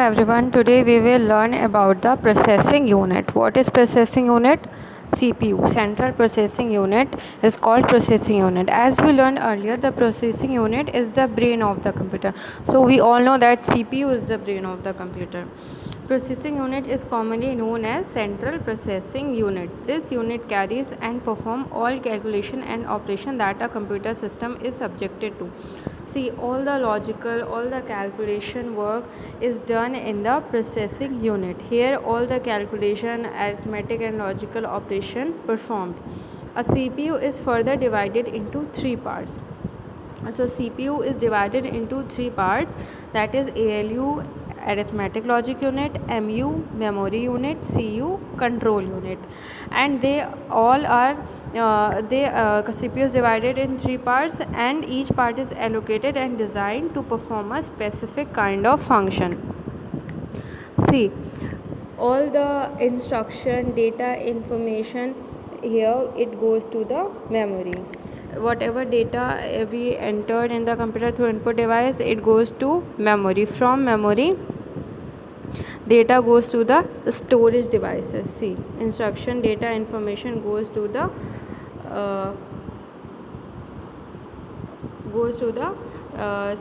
everyone, today we will learn about the processing unit. What is processing unit? CPU, Central Processing Unit, is called processing unit. As we learned earlier, the processing unit is the brain of the computer. So we all know that CPU is the brain of the computer. Processing unit is commonly known as Central Processing Unit. This unit carries and performs all calculation and operation that a computer system is subjected to. See, all the logical, all the calculation work is done in the processing unit. Here all the calculation, arithmetic and logical operation performed. A CPU is further divided into three parts. So CPU is divided into three parts, that is ALU, arithmetic logic unit, MU, memory unit, CU, control unit, and they all are CPU is divided in three parts, and each part is allocated and designed to perform a specific kind of function. See, all the instruction, data, information, here it goes to the memory. Whatever data we entered in the computer through input device, it goes to memory. From memory, data goes to the storage devices. See, instruction, data, information goes to the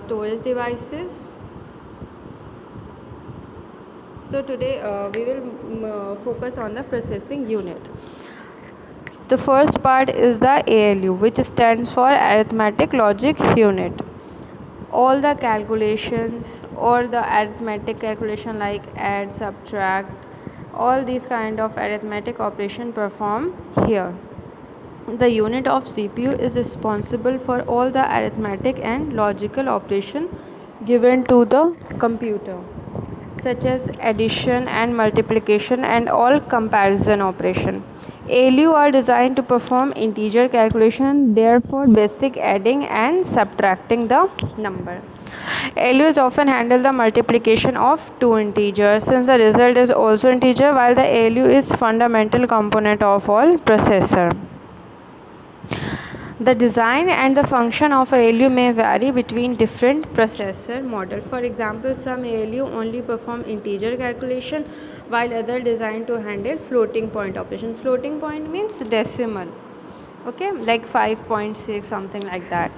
storage devices. So today we will focus on the processing unit. The first part is the ALU, which stands for arithmetic logic unit. All the calculations or the arithmetic calculation like add, subtract, all these kind of arithmetic operation perform here. The unit of CPU is responsible for all the arithmetic and logical operation given to the computer, such as addition and multiplication and all comparison operation. ALU are designed to perform integer calculation, therefore basic adding and subtracting the number. ALUs often handle the multiplication of two integers, since the result is also integer, while the ALU is fundamental component of all processor. The design and the function of ALU may vary between different processor models. For example, some ALU only perform integer calculation, while other designed to handle floating point operation. Floating point means decimal, okay, like 5.6, something like that,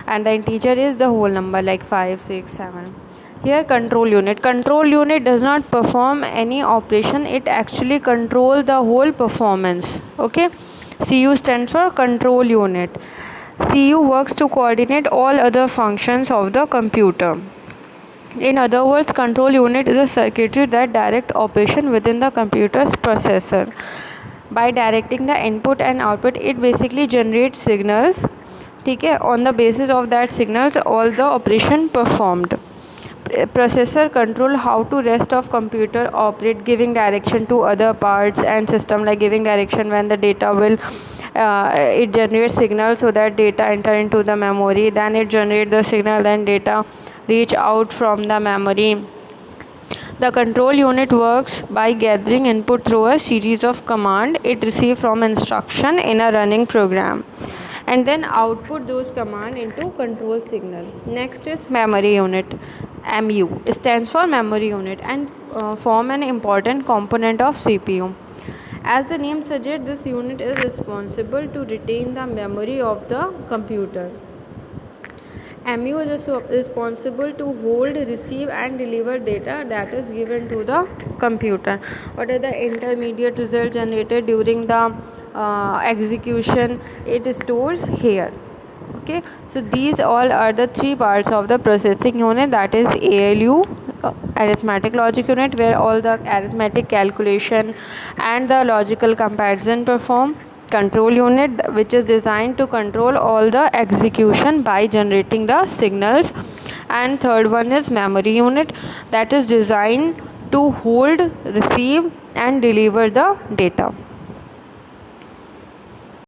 and the integer is the whole number like 5, 6, 7. Here control unit. Control unit does not perform any operation, it actually control the whole performance. Okay, CU stands for control unit. CU works to coordinate all other functions of the computer. In other words, control unit is a circuitry that directs operation within the computer's processor. By directing the input and output, it basically generates signals. Okay, on the basis of that signals, all the operation performed. Processor control how to rest of computer operate, giving direction to other parts and system, like giving direction when the data will it generates signal so that data enter into the memory, then it generates the signal, then data reach out from the memory. The control unit works by gathering input through a series of commands it receives from instruction in a running program, and then output those commands into control signal. Next is memory unit. MU stands for memory unit and form an important component of CPU. As the name suggests, this unit is responsible to retain the memory of the computer. MU is responsible to hold, receive and deliver data that is given to the computer. What are the intermediate results generated during the execution, it stores here. Okay, so these all are the three parts of the processing unit, that is ALU, arithmetic logic unit, where all the arithmetic calculation and the logical comparison perform. Control unit, which is designed to control all the execution by generating the signals, and third one is memory unit, that is designed to hold, receive and deliver the data.